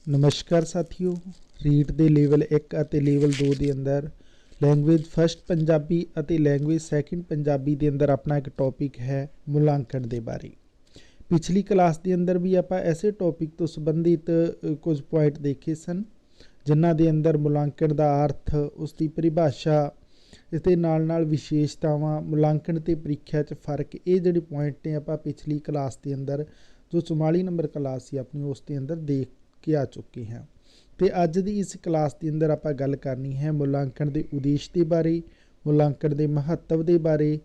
नमस्कार साथियों, रीट ਦੇ ਲੈਵਲ 1 ਅਤੇ ਲੈਵਲ 2 ਦੇ ਅੰਦਰ ਲੈਂਗੁਏਜ ਫਸਟ ਪੰਜਾਬੀ ਅਤੇ ਲੈਂਗੁਏਜ ਸੈਕੰਡ ਪੰਜਾਬੀ ਦੇ ਅੰਦਰ ਆਪਣਾ ਇੱਕ ਟੌਪਿਕ ਹੈ ਮੁਲਾਂਕਣ ਦੇ ਬਾਰੇ। ਪਿਛਲੀ ਕਲਾਸ ਦੇ ਅੰਦਰ ਵੀ ਆਪਾਂ ਐਸੇ ਟੌਪਿਕ ਤੋਂ ਸੰਬੰਧਿਤ ਕੁਝ ਪੁਆਇੰਟ ਦੇਖੇ ਸਨ, ਜਿਨ੍ਹਾਂ ਦੇ ਅੰਦਰ ਮੁਲਾਂਕਣ ਦਾ ਅਰਥ, ਉਸ ਦੀ ਪਰਿਭਾਸ਼ਾ, ਇਸ ਦੇ ਨਾਲ ਵਿਸ਼ੇਸ਼ਤਾਵਾਂ, ਮੁਲਾਂਕਣ ਤੇ ਪ੍ਰੀਖਿਆ 'ਚ ਫਰਕ, ਇਹ ਜਿਹੜੇ ਪੁਆਇੰਟ ਨੇ ਆਪਾਂ ਪਿਛਲੀ ਕਲਾਸ ਦੇ ਅੰਦਰ ਜੋ 44 ਨੰਬਰ ਕਲਾਸ ਸੀ ਆਪਣੀ, ਉਸ ਦੇ ਅੰਦਰ ਦੇਖ ਕੇ ਆ ਚੁੱਕੇ ਹਾਂ। ਤੇ ਅੱਜ ਦੀ ਇਸ ਕਲਾਸ ਦੇ ਅੰਦਰ ਆਪਾਂ ਗੱਲ ਕਰਨੀ ਹੈ ਮੁਲਾਂਕਣ ਦੇ ਉਦੇਸ਼ ਦੇ ਬਾਰੇ, ਮੁਲਾਂਕਣ ਦੇ ਮਹੱਤਵ ਦੇ ਬਾਰੇ।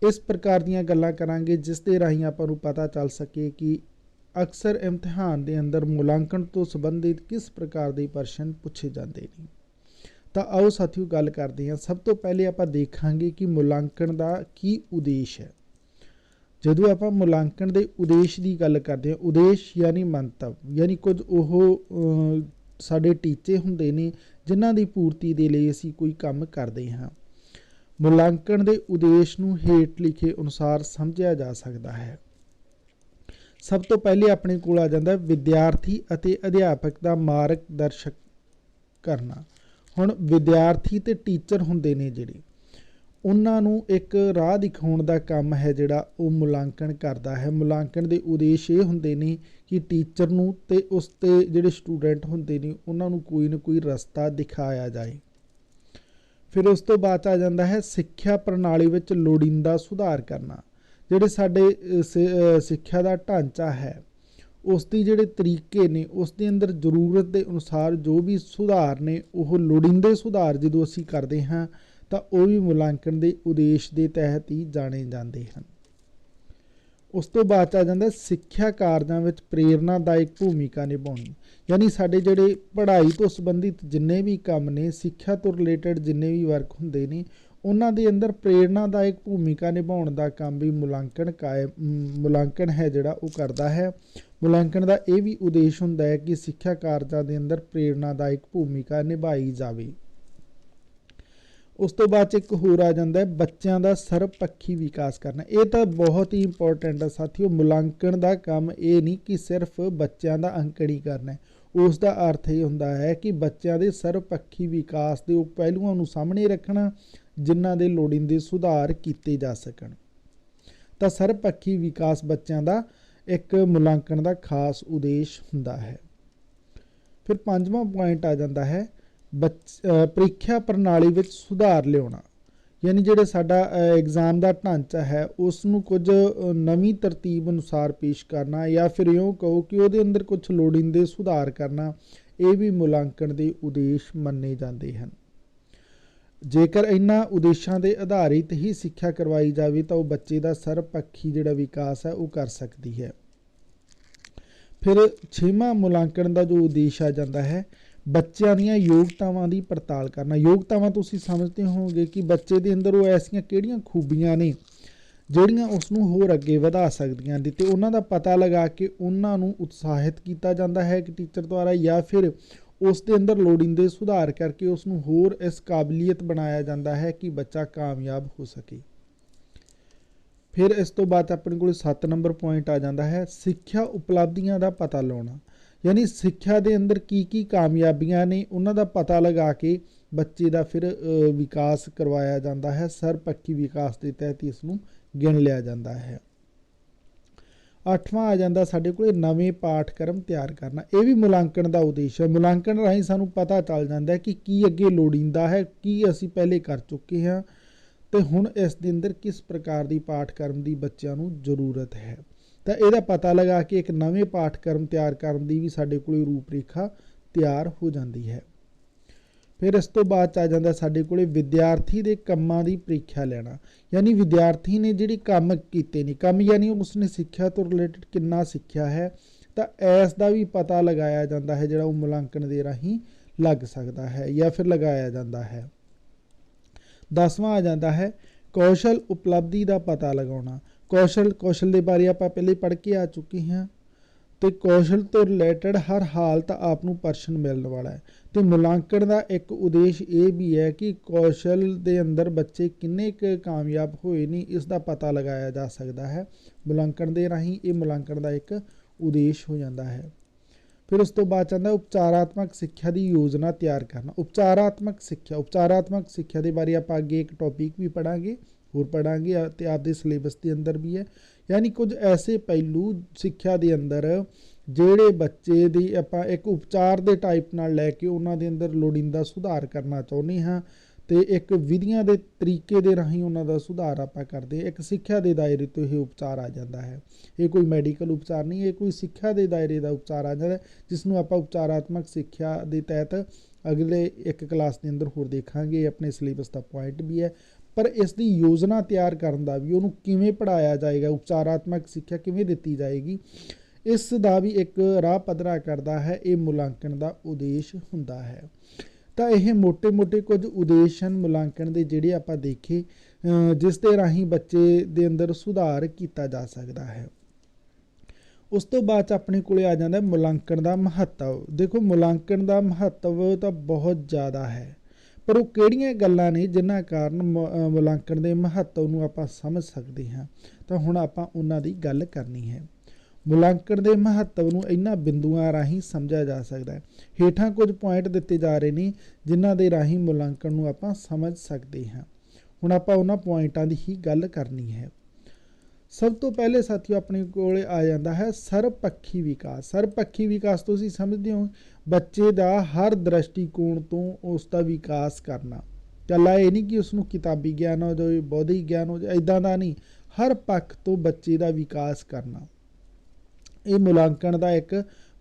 ਇਸ ਪ੍ਰਕਾਰ ਦੀਆਂ ਗੱਲਾਂ ਕਰਾਂਗੇ ਜਿਸ ਦੇ ਰਾਹੀਂ ਆਪਾਂ ਨੂੰ ਪਤਾ ਚੱਲ ਸਕੇ ਕਿ ਅਕਸਰ ਇਮਤਿਹਾਨ ਦੇ ਅੰਦਰ ਮੁਲਾਂਕਣ ਤੋਂ ਸੰਬੰਧਿਤ ਕਿਸ ਪ੍ਰਕਾਰ ਦੇ ਪ੍ਰਸ਼ਨ ਪੁੱਛੇ ਜਾਂਦੇ ਨੇ। ਤਾਂ ਆਓ ਸਾਥੀਓ ਗੱਲ ਕਰਦੇ ਹਾਂ। ਸਭ ਤੋਂ ਪਹਿਲੇ ਆਪਾਂ ਦੇਖਾਂਗੇ ਕਿ ਮੁਲਾਂਕਣ ਦਾ ਕੀ ਉਦੇਸ਼ ਹੈ। ਜਦੋਂ ਆਪਾਂ ਮੁਲਾਂਕਣ ਦੇ ਉਦੇਸ਼ ਦੀ ਗੱਲ ਕਰਦੇ ਹਾਂ, ਉਦੇਸ਼ ਯਾਨੀ ਮੰਤਵ, ਯਾਨੀ ਕੁਝ ਉਹ ਸਾਡੇ ਟੀਚੇ ਹੁੰਦੇ ਨੇ ਜਿਨ੍ਹਾਂ ਦੀ ਪੂਰਤੀ ਦੇ ਲਈ ਅਸੀਂ ਕੋਈ ਕੰਮ ਕਰਦੇ ਹਾਂ। ਮੁਲਾਂਕਣ ਦੇ ਉਦੇਸ਼ ਨੂੰ ਹੇਠ ਲਿਖੇ ਅਨੁਸਾਰ ਸਮਝਿਆ ਜਾ ਸਕਦਾ ਹੈ। ਸਭ ਤੋਂ ਪਹਿਲੇ ਆਪਣੇ ਕੋਲ ਆ ਜਾਂਦਾ ਵਿਦਿਆਰਥੀ ਅਤੇ ਅਧਿਆਪਕ ਦਾ ਮਾਰਗਦਰਸ਼ਕ ਕਰਨਾ। ਹੁਣ ਵਿਦਿਆਰਥੀ ਤੇ ਟੀਚਰ ਹੁੰਦੇ ਨੇ ਜਿਹੜੇ, ਉਹਨਾਂ ਨੂੰ ਇੱਕ ਰਾਹ ਦਿਖਾਉਣ ਦਾ ਕੰਮ ਹੈ ਜਿਹੜਾ ਉਹ ਮੁਲਾਂਕਣ ਕਰਦਾ ਹੈ। ਮੁਲਾਂਕਣ ਦੇ ਉਦੇਸ਼ ਇਹ ਹੁੰਦੇ ਨੇ ਕਿ ਟੀਚਰ ਨੂੰ ਤੇ ਉਸ ਤੇ ਜਿਹੜੇ ਸਟੂਡੈਂਟ ਹੁੰਦੇ ਨੇ ਉਹਨਾਂ ਨੂੰ ਕੋਈ ਨਾ ਕੋਈ ਰਸਤਾ ਦਿਖਾਇਆ ਜਾਏ। ਫਿਰ ਉਸ ਤੋਂ ਬਾਅਦ ਆ ਜਾਂਦਾ ਹੈ ਸਿੱਖਿਆ ਪ੍ਰਣਾਲੀ ਵਿੱਚ ਲੋੜੀਂਦਾ ਸੁਧਾਰ ਕਰਨਾ। ਜਿਹੜੇ ਸਾਡੇ ਸਿੱਖਿਆ ਦਾ ਢਾਂਚਾ ਹੈ, ਉਸ ਦੀ ਜਿਹੜੇ ਤਰੀਕੇ ਨੇ, ਉਸ ਦੇ ਅੰਦਰ ਜ਼ਰੂਰਤ ਦੇ ਅਨੁਸਾਰ ਜੋ ਵੀ ਸੁਧਾਰ ਨੇ, ਉਹ ਲੋੜੀਂਦੇ ਸੁਧਾਰ ਜਦੋਂ ਅਸੀਂ ਕਰਦੇ ਹਾਂ ਤਾਂ ਉਹ ਵੀ ਮੁਲਾਂਕਣ ਦੇ ਉਦੇਸ਼ ਦੇ ਤਹਿਤ ਹੀ ਜਾਣੇ ਜਾਂਦੇ ਹਨ। ਉਸ ਤੋਂ ਬਾਅਦ ਆ ਜਾਂਦਾ ਸਿੱਖਿਆ ਕਾਰਜਾਂ ਵਿੱਚ ਪ੍ਰੇਰਨਾਦਾਇਕ ਭੂਮਿਕਾ ਨਿਭਾਉਣੀ। ਯਾਨੀ ਸਾਡੇ ਜਿਹੜੇ ਪੜ੍ਹਾਈ ਤੋਂ ਸੰਬੰਧਿਤ ਜਿੰਨੇ ਵੀ ਕੰਮ ਨੇ, ਸਿੱਖਿਆ ਤੋਂ ਰਿਲੇਟਡ ਜਿੰਨੇ ਵੀ ਵਰਕ ਹੁੰਦੇ ਨੇ, ਉਹਨਾਂ ਦੇ ਅੰਦਰ ਪ੍ਰੇਰਨਾਦਾਇਕ ਭੂਮਿਕਾ ਨਿਭਾਉਣ ਦਾ ਕੰਮ ਵੀ ਮੁਲਾਂਕਣ ਹੈ ਜਿਹੜਾ ਉਹ ਕਰਦਾ ਹੈ। ਮੁਲਾਂਕਣ ਦਾ ਇਹ ਵੀ ਉਦੇਸ਼ ਹੁੰਦਾ ਹੈ ਕਿ ਸਿੱਖਿਆ ਕਾਰਜਾਂ ਦੇ ਅੰਦਰ ਪ੍ਰੇਰਨਾਦਾਇਕ ਭੂਮਿਕਾ ਨਿਭਾਈ ਜਾਵੇ। ਉਸ ਤੋਂ ਬਾਅਦ ਇੱਕ ਹੋਰ ਆ ਜਾਂਦਾ ਹੈ ਬੱਚਿਆਂ ਦਾ ਸਰਬਪੱਖੀ ਵਿਕਾਸ ਕਰਨਾ। ਇਹ ਤਾਂ ਬਹੁਤ ਹੀ ਇੰਪੋਰਟੈਂਟ ਹੈ ਸਾਥੀਓ। ਮੁਲਾਂਕਣ ਦਾ ਕੰਮ ਇਹ ਨਹੀਂ ਕਿ ਸਿਰਫ ਬੱਚਿਆਂ ਦਾ ਅੰਕਣ ਹੀ ਕਰਨਾ ਹੈ। ਉਸ ਦਾ ਅਰਥ ਇਹ ਹੁੰਦਾ ਹੈ ਕਿ ਬੱਚਿਆਂ ਦੇ ਸਰਬਪੱਖੀ ਵਿਕਾਸ ਦੇ ਉਹ ਪਹਿਲੂਆਂ ਨੂੰ ਸਾਹਮਣੇ ਰੱਖਣਾ ਜਿਨ੍ਹਾਂ ਦੇ ਲੋੜੀਂਦੇ ਸੁਧਾਰ ਕੀਤੇ ਜਾ ਸਕਣ। ਤਾਂ ਸਰਬਪੱਖੀ ਵਿਕਾਸ ਬੱਚਿਆਂ ਦਾ ਇੱਕ ਮੁਲਾਂਕਣ ਦਾ ਖਾਸ ਉਦੇਸ਼ ਹੁੰਦਾ ਹੈ। ਫਿਰ ਪੰਜਵਾਂ ਪੁਆਇੰਟ ਆ ਜਾਂਦਾ ਹੈ ਪ੍ਰੀਖਿਆ ਪ੍ਰਣਾਲੀ ਵਿੱਚ ਸੁਧਾਰ ਲਿਆਉਣਾ। ਯਾਨੀ ਜਿਹੜੇ ਸਾਡਾ ਐਗਜ਼ਾਮ ਦਾ ਢਾਂਚਾ ਹੈ ਉਸ ਨੂੰ ਕੁਝ ਨਵੀਂ ਤਰਤੀਬ ਅਨੁਸਾਰ ਪੇਸ਼ ਕਰਨਾ, ਜਾਂ ਫਿਰ ਇਉਂ ਕਹੋ ਕਿ ਉਹਦੇ ਅੰਦਰ ਕੁਝ ਲੋੜੀਂਦੇ ਸੁਧਾਰ ਕਰਨਾ, ਇਹ ਵੀ ਮੁਲਾਂਕਣ ਦੇ ਉਦੇਸ਼ ਮੰਨੇ ਜਾਂਦੇ ਹਨ। ਜੇਕਰ ਇਹਨਾਂ ਉਦੇਸ਼ਾਂ ਦੇ ਆਧਾਰਿਤ ਹੀ ਸਿੱਖਿਆ ਕਰਵਾਈ ਜਾਵੇ ਤਾਂ ਉਹ ਬੱਚੇ ਦਾ ਸਰਬਪੱਖੀ ਜਿਹੜਾ ਵਿਕਾਸ ਹੈ ਉਹ ਕਰ ਸਕਦੀ ਹੈ। ਫਿਰ ਛੇਵਾਂ ਮੁਲਾਂਕਣ ਦਾ ਜੋ ਉਦੇਸ਼ ਆ ਜਾਂਦਾ ਹੈ ਬੱਚਿਆਂ ਦੀਆਂ ਯੋਗਤਾਵਾਂ ਦੀ ਪੜਤਾਲ ਕਰਨਾ। ਯੋਗਤਾਵਾਂ ਤੁਸੀਂ ਸਮਝਦੇ ਹੋਵੋਗੇ ਕਿ ਬੱਚੇ ਦੇ ਅੰਦਰ ਉਹ ਐਸੀਆਂ ਕਿਹੜੀਆਂ ਖੂਬੀਆਂ ਨੇ ਜਿਹੜੀਆਂ ਉਸ ਨੂੰ ਹੋਰ ਅੱਗੇ ਵਧਾ ਸਕਦੀਆਂ ਨੇ, ਤੇ ਉਹਨਾਂ ਦਾ ਪਤਾ ਲਗਾ ਕੇ ਉਹਨਾਂ ਨੂੰ ਉਤਸ਼ਾਹਿਤ ਕੀਤਾ ਜਾਂਦਾ ਹੈ ਕਿ ਟੀਚਰ ਦੁਆਰਾ, ਜਾਂ ਫਿਰ ਉਸ ਦੇ ਅੰਦਰ ਲੋੜੀਂਦੇ ਸੁਧਾਰ ਕਰਕੇ ਉਸ ਨੂੰ ਹੋਰ ਇਸ ਕਾਬਲੀਅਤ ਬਣਾਇਆ ਜਾਂਦਾ ਹੈ ਕਿ ਬੱਚਾ ਕਾਮਯਾਬ ਹੋ ਸਕੇ। ਫਿਰ ਇਸ ਤੋਂ ਬਾਅਦ ਆਪਣੇ ਕੋਲ 7 ਨੰਬਰ ਪੁਆਇੰਟ ਆ ਜਾਂਦਾ ਹੈ ਸਿੱਖਿਆ ਉਪਲਬਧੀਆਂ ਦਾ ਪਤਾ ਲਾਉਣਾ। ਯਾਨੀ ਸਿੱਖਿਆ ਦੇ ਅੰਦਰ ਕੀ ਕੀ ਕਾਮਯਾਬੀਆਂ ਨੇ ਉਹਨਾਂ ਦਾ ਪਤਾ ਲਗਾ ਕੇ ਬੱਚੇ ਦਾ ਫਿਰ ਵਿਕਾਸ ਕਰਵਾਇਆ ਜਾਂਦਾ ਹੈ। ਸਰਬਪੱਖੀ ਵਿਕਾਸ ਦੇ ਤਹਿਤ ਇਸ ਨੂੰ ਗਿਣ ਲਿਆ ਜਾਂਦਾ ਹੈ। 8ਵਾਂ ਆ ਜਾਂਦਾ ਸਾਡੇ ਕੋਲ ਨਵੇਂ ਪਾਠਕ੍ਰਮ ਤਿਆਰ ਕਰਨਾ। ਇਹ ਵੀ ਮੁਲਾਂਕਣ ਦਾ ਉਦੇਸ਼ ਹੈ। ਮੁਲਾਂਕਣ ਰਾਹੀਂ ਸਾਨੂੰ ਪਤਾ ਚੱਲ ਜਾਂਦਾ ਹੈ ਕਿ ਕੀ ਅੱਗੇ ਲੋੜੀਂਦਾ ਹੈ, ਕੀ ਅਸੀਂ ਪਹਿਲੇ ਕਰ ਚੁੱਕੇ ਹਾਂ, ਤੇ ਹੁਣ ਇਸ ਦੇ ਅੰਦਰ ਕਿਸ ਪ੍ਰਕਾਰ ਦੀ ਪਾਠਕ੍ਰਮ ਦੀ ਬੱਚਿਆਂ ਨੂੰ ਜ਼ਰੂਰਤ ਹੈ। ਤਾਂ ਇਹਦਾ ਪਤਾ ਲਗਾ ਕੇ ਇੱਕ ਨਵੇਂ ਪਾਠਕ੍ਰਮ ਤਿਆਰ ਕਰਨ ਦੀ ਵੀ ਸਾਡੇ ਕੋਲ ਰੂਪ ਰੇਖਾ ਤਿਆਰ ਹੋ ਜਾਂਦੀ ਹੈ। ਫਿਰ ਇਸ ਤੋਂ ਬਾਅਦ ਆ ਜਾਂਦਾ ਸਾਡੇ ਕੋਲ ਵਿਦਿਆਰਥੀ ਦੇ ਕੰਮਾਂ ਦੀ ਪ੍ਰੀਖਿਆ ਲੈਣਾ। ਯਾਨੀ ਵਿਦਿਆਰਥੀ ਨੇ ਜਿਹੜੇ ਕੰਮ ਕੀਤੇ ਨੇ, ਕੰਮ ਯਾਨੀ ਉਸਨੇ ਸਿੱਖਿਆ ਤੋਂ ਰਿਲੇਟਡ ਕਿੰਨਾ ਸਿੱਖਿਆ ਹੈ, ਤਾਂ ਇਸ ਦਾ ਵੀ ਪਤਾ ਲਗਾਇਆ ਜਾਂਦਾ ਹੈ ਜਿਹੜਾ ਉਹ ਮੁਲਾਂਕਣ ਦੇ ਰਾਹੀਂ ਲੱਗ ਸਕਦਾ ਹੈ ਜਾਂ ਫਿਰ ਲਗਾਇਆ ਜਾਂਦਾ ਹੈ। 10ਵਾਂ ਆ ਜਾਂਦਾ ਹੈ ਕੌਸ਼ਲ ਉਪਲਬਧੀ ਦਾ ਪਤਾ ਲਗਾਉਣਾ। ਕੌਸ਼ਲ ਦੇ ਬਾਰੇ ਆਪਾਂ ਪਹਿਲੇ ਪੜ੍ਹ ਕੇ ਆ ਚੁੱਕੇ ਹਾਂ, ਤੇ ਕੌਸ਼ਲ ਤੋਂ ਰਿਲੇਟਡ ਹਰ ਹਾਲਤ ਆਪ ਨੂੰ ਪ੍ਰਸ਼ਨ ਮਿਲਣ ਵਾਲਾ ਹੈ। ਤੇ ਮੁਲਾਂਕਣ ਦਾ ਇੱਕ ਉਦੇਸ਼ ਇਹ ਵੀ ਹੈ ਕਿ ਕੌਸ਼ਲ ਦੇ ਅੰਦਰ ਬੱਚੇ ਕਿੰਨੇ ਕੁ ਕਾਮਯਾਬ ਹੋਏ ਨੇ, ਇਸ ਦਾ ਪਤਾ ਲਗਾਇਆ ਜਾ ਸਕਦਾ ਹੈ ਮੁਲਾਂਕਣ ਦੇ ਰਾਹੀਂ। ਇਹ ਮੁਲਾਂਕਣ ਦਾ ਇੱਕ ਉਦੇਸ਼ ਹੋ ਜਾਂਦਾ ਹੈ। फिर उस तो बाद आंदा उपचारात्मक सिक्ख्या की योजना तैयार करना। उपचारात्मक सिक्ख्या के बारे आप अगे एक टॉपिक भी पढ़ांगे, होर पढ़ांगे ते आपदे सिलेबस के अंदर भी है। यानी कुछ ऐसे पहलू सिक्ख्या के अंदर ਜਿਹੜੇ ਬੱਚੇ ਦੀ ਆਪਾਂ ਇੱਕ ਉਪਚਾਰ ਦੇ ਟਾਈਪ ਨਾਲ ਲੈ ਕੇ ਉਹਨਾਂ ਦੇ ਅੰਦਰ ਲੋੜੀਂਦਾ ਸੁਧਾਰ ਕਰਨਾ ਚਾਹੁੰਦੇ ਹਾਂ ਤੇ ਇੱਕ ਵਿਧੀਆਂ ਦੇ ਤਰੀਕੇ ਦੇ ਰਾਹੀਂ ਉਹਨਾਂ ਦਾ ਸੁਧਾਰ ਆਪਾਂ ਕਰਦੇ। ਇੱਕ ਸਿੱਖਿਆ ਦੇ ਦਾਇਰੇ ਤੋਂ ਇਹ ਉਪਚਾਰ ਆ ਜਾਂਦਾ ਹੈ। ਇਹ ਕੋਈ ਮੈਡੀਕਲ ਉਪਚਾਰ ਨਹੀਂ, ਇਹ ਕੋਈ ਸਿੱਖਿਆ ਦੇ ਦਾਇਰੇ ਦਾ ਉਪਚਾਰ ਆ ਜਾਂਦਾ, ਜਿਸ ਨੂੰ ਆਪਾਂ ਉਪਚਾਰਾਤਮਕ ਸਿੱਖਿਆ ਦੇ ਤਹਿਤ ਅਗਲੇ ਇੱਕ ਕਲਾਸ ਦੇ ਅੰਦਰ ਹੋਰ ਦੇਖਾਂਗੇ। ਆਪਣੇ ਸਿਲੇਬਸ ਦਾ ਪੁਆਇੰਟ ਵੀ ਹੈ, ਪਰ ਇਸ ਦੀ ਯੋਜਨਾ ਤਿਆਰ ਕਰਨ ਦਾ ਵੀ, ਉਹਨੂੰ ਕਿਵੇਂ ਪੜ੍ਹਾਇਆ ਜਾਏਗਾ, ਉਪਚਾਰਾਤਮਕ ਸਿੱਖਿਆ ਕਿਵੇਂ ਦਿੱਤੀ ਜਾਏਗੀ, ਇਸ ਦਾ ਵੀ ਇੱਕ ਰਾਹ ਪੱਧਰਾ ਕਰਦਾ ਹੈ। ਇਹ ਮੁਲਾਂਕਣ ਦਾ ਉਦੇਸ਼ ਹੁੰਦਾ ਹੈ। ਤਾਂ ਇਹ ਮੋਟੇ ਕੁਝ ਉਦੇਸ਼ ਹਨ ਮੁਲਾਂਕਣ ਦੇ, ਜਿਹੜੇ ਆਪਾਂ ਦੇਖੇ, ਜਿਸ ਦੇ ਰਾਹੀਂ ਬੱਚੇ ਦੇ ਅੰਦਰ ਸੁਧਾਰ ਕੀਤਾ ਜਾ ਸਕਦਾ ਹੈ। ਉਸ ਤੋਂ ਬਾਅਦ 'ਚ ਆਪਣੇ ਕੋਲੇ ਆ ਜਾਂਦਾ ਮੁਲਾਂਕਣ ਦਾ ਮਹੱਤਵ। ਦੇਖੋ ਮੁਲਾਂਕਣ ਦਾ ਮਹੱਤਵ ਤਾਂ ਬਹੁਤ ਜ਼ਿਆਦਾ ਹੈ, ਪਰ ਉਹ ਕਿਹੜੀਆਂ ਗੱਲਾਂ ਨੇ ਜਿਨ੍ਹਾਂ ਕਾਰਨ ਮੁਲਾਂਕਣ ਦੇ ਮਹੱਤਵ ਨੂੰ ਆਪਾਂ ਸਮਝ ਸਕਦੇ ਹਾਂ, ਤਾਂ ਹੁਣ ਆਪਾਂ ਉਹਨਾਂ ਦੀ ਗੱਲ ਕਰਨੀ ਹੈ। ਮੁਲਾਂਕਣ ਦੇ ਮਹੱਤਵ ਨੂੰ ਇਹਨਾਂ ਬਿੰਦੂਆਂ ਰਾਹੀਂ ਸਮਝਿਆ ਜਾ ਸਕਦਾ ਹੈ। ਹੇਠਾਂ ਕੁਝ ਪੁਆਇੰਟ ਦਿੱਤੇ ਜਾ ਰਹੇ ਨੇ ਜਿਨ੍ਹਾਂ ਦੇ ਰਾਹੀਂ ਮੁਲਾਂਕਣ ਨੂੰ ਆਪਾਂ ਸਮਝ ਸਕਦੇ ਹਾਂ। ਹੁਣ ਆਪਾਂ ਉਹਨਾਂ ਪੁਆਇੰਟਾਂ ਦੀ ਹੀ ਗੱਲ ਕਰਨੀ ਹੈ। ਸਭ ਤੋਂ ਪਹਿਲੇ ਸਾਥੀਓ ਆਪਣੇ ਕੋਲ ਆ ਜਾਂਦਾ ਹੈ ਸਰਬਪੱਖੀ ਵਿਕਾਸ। ਸਰਬਪੱਖੀ ਵਿਕਾਸ ਤੁਸੀਂ ਸਮਝਦੇ ਹੋ, ਬੱਚੇ ਦਾ ਹਰ ਦ੍ਰਿਸ਼ਟੀਕੋਣ ਤੋਂ ਉਸ ਦਾ ਵਿਕਾਸ ਕਰਨਾ। ਇਕੱਲਾ ਇਹ ਨਹੀਂ ਕਿ ਉਸਨੂੰ ਕਿਤਾਬੀ ਗਿਆਨ ਹੋ ਜਾਵੇ, ਬੌਧਿਕ ਗਿਆਨ ਹੋ ਜਾਵੇ, ਇੱਦਾਂ ਦਾ ਨਹੀਂ, ਹਰ ਪੱਖ ਤੋਂ ਬੱਚੇ ਦਾ ਵਿਕਾਸ ਕਰਨਾ। ਇਹ ਮੁਲਾਂਕਣ ਦਾ ਇੱਕ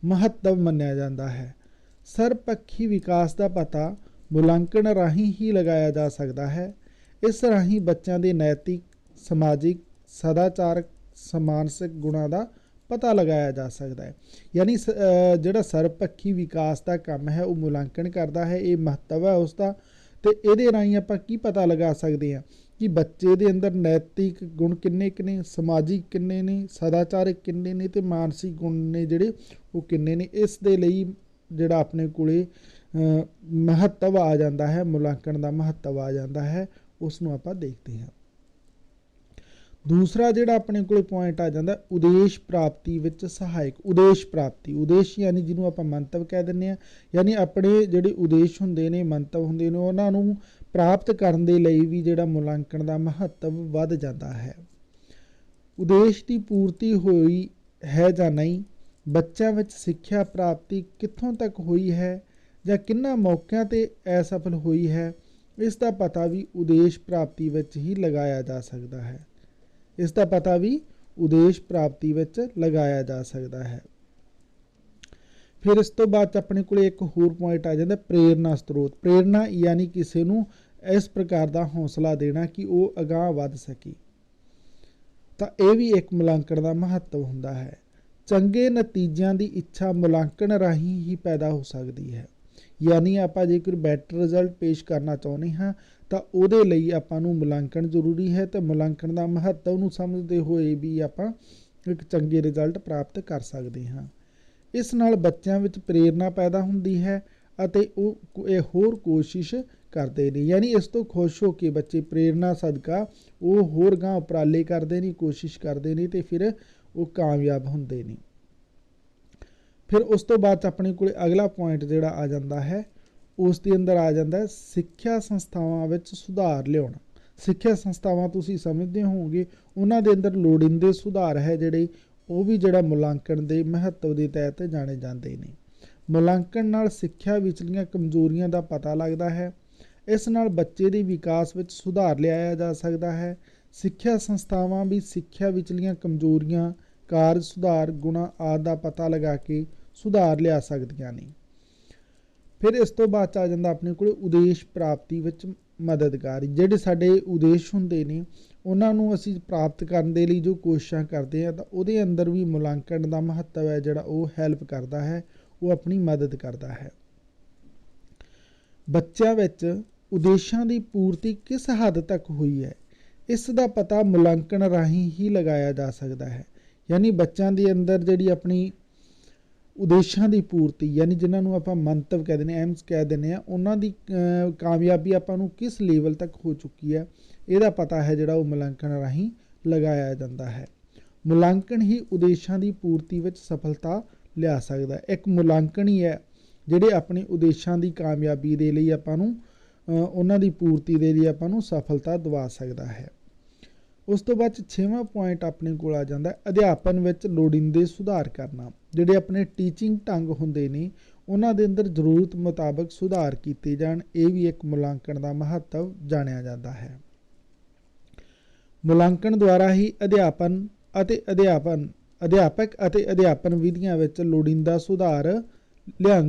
ਮਹੱਤਵ ਮੰਨਿਆ ਜਾਂਦਾ ਹੈ। ਸਰਬਪੱਖੀ ਵਿਕਾਸ ਦਾ ਪਤਾ ਮੁਲਾਂਕਣ ਰਾਹੀਂ ਹੀ ਲਗਾਇਆ ਜਾ ਸਕਦਾ ਹੈ। ਇਸ ਰਾਹੀਂ ਬੱਚਿਆਂ ਦੇ ਨੈਤਿਕ, ਸਮਾਜਿਕ, ਸਦਾਚਾਰਕ, ਮਾਨਸਿਕ ਗੁਣਾਂ ਦਾ ਪਤਾ ਲਗਾਇਆ ਜਾ ਸਕਦਾ ਹੈ। ਯਾਨੀ ਜਿਹੜਾ ਸਰਬਪੱਖੀ ਵਿਕਾਸ ਦਾ ਕੰਮ ਹੈ ਉਹ ਮੁਲਾਂਕਣ ਕਰਦਾ ਹੈ। ਇਹ ਮਹੱਤਵ ਹੈ ਉਸ ਦਾ, ਅਤੇ ਇਹਦੇ ਰਾਹੀਂ ਆਪਾਂ ਕੀ ਪਤਾ ਲਗਾ ਸਕਦੇ ਹਾਂ ਕਿ ਬੱਚੇ ਦੇ ਅੰਦਰ ਨੈਤਿਕ ਗੁਣ ਕਿੰਨੇ ਨੇ, ਸਮਾਜਿਕ ਕਿੰਨੇ ਨੇ, ਸਦਾਚਾਰਕ ਕਿੰਨੇ ਨੇ, ਅਤੇ ਮਾਨਸਿਕ ਗੁਣ ਨੇ ਜਿਹੜੇ ਉਹ ਕਿੰਨੇ ਨੇ। ਇਸ ਦੇ ਲਈ ਜਿਹੜਾ ਆਪਣੇ ਕੋਲੇ ਮਹੱਤਵ ਆ ਜਾਂਦਾ ਹੈ, ਮੁਲਾਂਕਣ ਦਾ ਮਹੱਤਵ ਆ ਜਾਂਦਾ ਹੈ, ਉਸ ਨੂੰ ਆਪਾਂ ਦੇਖਦੇ ਹਾਂ। ਦੂਸਰਾ ਜਿਹੜਾ ਆਪਣੇ ਕੋਲ ਪੁਆਇੰਟ ਆ ਜਾਂਦਾ ਉਦੇਸ਼ ਪ੍ਰਾਪਤੀ ਵਿੱਚ ਸਹਾਇਕ। ਉਦੇਸ਼ ਪ੍ਰਾਪਤੀ, ਉਦੇਸ਼ ਯਾਨੀ ਜਿਹਨੂੰ ਆਪਾਂ ਮੰਤਵ ਕਹਿ ਦਿੰਦੇ ਹਾਂ, ਯਾਨੀ ਆਪਣੇ ਜਿਹੜੇ ਉਦੇਸ਼ ਹੁੰਦੇ ਨੇ, ਮੰਤਵ ਹੁੰਦੇ ਨੇ, ਉਹਨਾਂ ਨੂੰ ਪ੍ਰਾਪਤ ਕਰਨ ਦੇ ਲਈ ਵੀ ਜਿਹੜਾ ਮੁਲਾਂਕਣ ਦਾ ਮਹੱਤਵ ਵੱਧ ਜਾਂਦਾ ਹੈ। ਉਦੇਸ਼ ਦੀ ਪੂਰਤੀ ਹੋਈ ਹੈ ਜਾਂ ਨਹੀਂ, ਬੱਚਿਆਂ ਵਿੱਚ ਸਿੱਖਿਆ ਪ੍ਰਾਪਤੀ ਕਿੱਥੋਂ ਤੱਕ ਹੋਈ ਹੈ ਜਾਂ ਕਿੰਨਾਂ ਮੌਕਿਆਂ 'ਤੇ ਅਸਫਲ ਹੋਈ ਹੈ, ਇਸ ਦਾ ਪਤਾ ਵੀ ਉਦੇਸ਼ ਪ੍ਰਾਪਤੀ ਵਿੱਚ ਹੀ ਲਗਾਇਆ ਜਾ ਸਕਦਾ ਹੈ। ਇਸ ਦਾ ਪਤਾ ਵੀ ਉਦੇਸ਼ ਪ੍ਰਾਪਤੀ ਵਿੱਚ ਲਗਾਇਆ ਜਾ ਸਕਦਾ ਹੈ। ਫਿਰ ਇਸ ਤੋਂ ਬਾਅਦ ਆਪਣੇ ਕੋਲ ਇੱਕ ਹੋਰ ਪੁਆਇੰਟ ਆ ਜਾਂਦਾ ਪ੍ਰੇਰਨਾ ਸਰੋਤ। ਪ੍ਰੇਰਨਾ ਯਾਨੀ ਕਿਸੇ ਨੂੰ ਇਸ ਪ੍ਰਕਾਰ ਦਾ ਹੌਸਲਾ ਦੇਣਾ ਕਿ ਉਹ ਅਗਾਂਹ ਵੱਧ ਸਕੇ, ਤਾਂ ਇਹ ਵੀ ਇੱਕ ਮੁਲਾਂਕਣ ਦਾ ਮਹੱਤਵ ਹੁੰਦਾ ਹੈ। ਚੰਗੇ ਨਤੀਜਿਆਂ ਦੀ ਇੱਛਾ ਮੁਲਾਂਕਣ ਰਾਹੀਂ ਹੀ ਪੈਦਾ ਹੋ ਸਕਦੀ ਹੈ। ਯਾਨੀ ਆਪਾਂ ਜੇਕਰ ਬੈਟਰ ਰਿਜ਼ਲਟ ਪੇਸ਼ ਕਰਨਾ ਚਾਹੁੰਦੇ ਹਾਂ ਤਾਂ ਉਹਦੇ ਲਈ ਆਪਾਂ ਨੂੰ ਮੁਲਾਂਕਣ ਜ਼ਰੂਰੀ ਹੈ, ਅਤੇ ਮੁਲਾਂਕਣ ਦਾ ਮਹੱਤਵ ਨੂੰ ਸਮਝਦੇ ਹੋਏ ਵੀ ਆਪਾਂ ਇੱਕ ਚੰਗੇ ਰਿਜ਼ਲਟ ਪ੍ਰਾਪਤ ਕਰ ਸਕਦੇ ਹਾਂ। ਇਸ ਨਾਲ ਬੱਚਿਆਂ ਵਿੱਚ ਪ੍ਰੇਰਨਾ ਪੈਦਾ ਹੁੰਦੀ ਹੈ ਅਤੇ ਉਹ ਇਹ ਹੋਰ ਕੋਸ਼ਿਸ਼ ਕਰਦੇ ਨੇ। ਯਾਨੀ ਇਸ ਤੋਂ ਖੁਸ਼ ਹੋ ਕੇ ਬੱਚੇ ਪ੍ਰੇਰਨਾ ਸਦਕਾ ਉਹ ਹੋਰ ਗਾਂਹ ਉਪਰਾਲੇ ਕਰਦੇ ਨੇ, ਕੋਸ਼ਿਸ਼ ਕਰਦੇ ਨੇ, ਅਤੇ ਫਿਰ ਉਹ ਕਾਮਯਾਬ ਹੁੰਦੇ ਨੇ। ਫਿਰ ਉਸ ਤੋਂ ਬਾਅਦ ਆਪਣੇ ਕੋਲ ਅਗਲਾ ਪੁਆਇੰਟ ਜਿਹੜਾ ਆ ਜਾਂਦਾ ਹੈ, ਉਸ ਦੇ ਅੰਦਰ ਆ ਜਾਂਦਾ ਹੈ ਸਿੱਖਿਆ ਸੰਸਥਾਵਾਂ ਵਿੱਚ ਸੁਧਾਰ ਲਿਆਉਣਾ। ਸਿੱਖਿਆ ਸੰਸਥਾਵਾਂ ਤੁਸੀਂ ਸਮਝਦੇ ਹੋਵੋਗੇ, ਉਹਨਾਂ ਦੇ ਅੰਦਰ ਲੋੜੀਂਦੇ ਸੁਧਾਰ ਹੈ ਜਿਹੜੇ, ਉਹ ਵੀ ਜਿਹੜਾ ਮੁਲਾਂਕਣ ਦੇ ਮਹੱਤਵ ਦੇ ਤਹਿਤ ਜਾਣੇ ਜਾਂਦੇ ਨੇ। ਮੁਲਾਂਕਣ ਨਾਲ ਸਿੱਖਿਆ ਵਿਚਲੀਆਂ ਕਮਜ਼ੋਰੀਆਂ ਦਾ ਪਤਾ ਲੱਗਦਾ ਹੈ। ਇਸ ਨਾਲ ਬੱਚੇ ਦੇ ਵਿਕਾਸ ਵਿੱਚ ਸੁਧਾਰ ਲਿਆਇਆ ਜਾ ਸਕਦਾ ਹੈ। ਸਿੱਖਿਆ ਸੰਸਥਾਵਾਂ ਵੀ ਸਿੱਖਿਆ ਵਿਚਲੀਆਂ ਕਮਜ਼ੋਰੀਆਂ, ਕਾਰਜ ਸੁਧਾਰ, ਗੁਣਾਂ ਆਦਿ ਦਾ ਪਤਾ ਲਗਾ ਕੇ ਸੁਧਾਰ ਲਿਆ ਸਕਦੀਆਂ ਨੇ। ਫਿਰ ਇਸ ਤੋਂ ਬਾਅਦ ਆ ਜਾਂਦਾ ਆਪਣੇ ਕੋਲ ਉਦੇਸ਼ ਪ੍ਰਾਪਤੀ ਵਿੱਚ ਮਦਦਗਾਰ। ਜਿਹੜੇ ਸਾਡੇ ਉਦੇਸ਼ ਹੁੰਦੇ ਨੇ ਉਹਨਾਂ ਨੂੰ ਅਸੀਂ ਪ੍ਰਾਪਤ ਕਰਨ ਦੇ ਲਈ ਜੋ ਕੋਸ਼ਿਸ਼ਾਂ ਕਰਦੇ ਹਾਂ, ਤਾਂ ਉਹਦੇ ਅੰਦਰ ਵੀ ਮੁਲਾਂਕਣ ਦਾ ਮਹੱਤਵ ਹੈ ਜਿਹੜਾ ਉਹ ਹੈਲਪ ਕਰਦਾ ਹੈ, ਉਹ ਆਪਣੀ ਮਦਦ ਕਰਦਾ ਹੈ। ਬੱਚਿਆਂ ਵਿੱਚ ਉਦੇਸ਼ਾਂ ਦੀ ਪੂਰਤੀ ਕਿਸ ਹੱਦ ਤੱਕ ਹੋਈ ਹੈ, ਇਸ ਦਾ ਪਤਾ ਮੁਲਾਂਕਣ ਰਾਹੀਂ ਹੀ ਲਗਾਇਆ ਜਾ ਸਕਦਾ ਹੈ। ਯਾਨੀ ਬੱਚਿਆਂ ਦੇ ਅੰਦਰ ਜਿਹੜੀ ਆਪਣੀ ਉਦੇਸ਼ਾਂ ਦੀ ਪੂਰਤੀ, ਯਾਨੀ ਜਿਨ੍ਹਾਂ ਨੂੰ ਆਪਾਂ ਮੰਤਵ ਕਹਿ ਦਿੰਦੇ, ਐਮਸ ਕਹਿ ਦਿੰਦੇ ਹਾਂ, ਉਹਨਾਂ ਦੀ ਕਾਮਯਾਬੀ ਆਪਾਂ ਨੂੰ ਕਿਸ ਲੈਵਲ ਤੱਕ ਹੋ ਚੁੱਕੀ ਹੈ, ਇਹਦਾ ਪਤਾ ਹੈ ਜਿਹੜਾ ਉਹ ਮੁਲਾਂਕਣ ਰਾਹੀਂ ਲਗਾਇਆ ਜਾਂਦਾ ਹੈ। ਮੁਲਾਂਕਣ ਹੀ ਉਦੇਸ਼ਾਂ ਦੀ ਪੂਰਤੀ ਵਿੱਚ ਸਫਲਤਾ ਲਿਆ ਸਕਦਾ। ਇੱਕ ਮੁਲਾਂਕਣ ਹੀ ਹੈ ਜਿਹੜੇ ਆਪਣੇ ਉਦੇਸ਼ਾਂ ਦੀ ਕਾਮਯਾਬੀ ਦੇ ਲਈ ਆਪਾਂ ਨੂੰ ਉਹਨਾਂ ਦੀ ਪੂਰਤੀ ਦੇ ਲਈ ਆਪਾਂ ਨੂੰ ਸਫਲਤਾ ਦਿਵਾ ਸਕਦਾ ਹੈ। ਉਸ ਤੋਂ ਬਾਅਦ 6ਵਾਂ ਪੁਆਇੰਟ ਆਪਣੇ ਕੋਲ ਆ ਜਾਂਦਾ ਅਧਿਆਪਨ ਵਿੱਚ ਲੋੜੀਂਦੇ ਸੁਧਾਰ ਕਰਨਾ। ਜਿਹੜੇ ਆਪਣੇ ਟੀਚਿੰਗ ਢੰਗ ਹੁੰਦੇ ਨੇ ਉਹਨਾਂ ਦੇ ਅੰਦਰ ਜ਼ਰੂਰਤ ਮੁਤਾਬਕ ਸੁਧਾਰ ਕੀਤੇ ਜਾਣ, ਇਹ ਵੀ ਇੱਕ ਮੁਲਾਂਕਣ ਦਾ ਮਹੱਤਵ ਜਾਣਿਆ ਜਾਂਦਾ ਹੈ। ਮੁਲਾਂਕਣ ਦੁਆਰਾ ਹੀ ਅਧਿਆਪਕ ਅਤੇ ਅਧਿਆਪਨ ਵਿਧੀਆਂ ਵਿੱਚ ਲੋੜੀਂਦਾ ਸੁਧਾਰ ਲਿਆਇਆ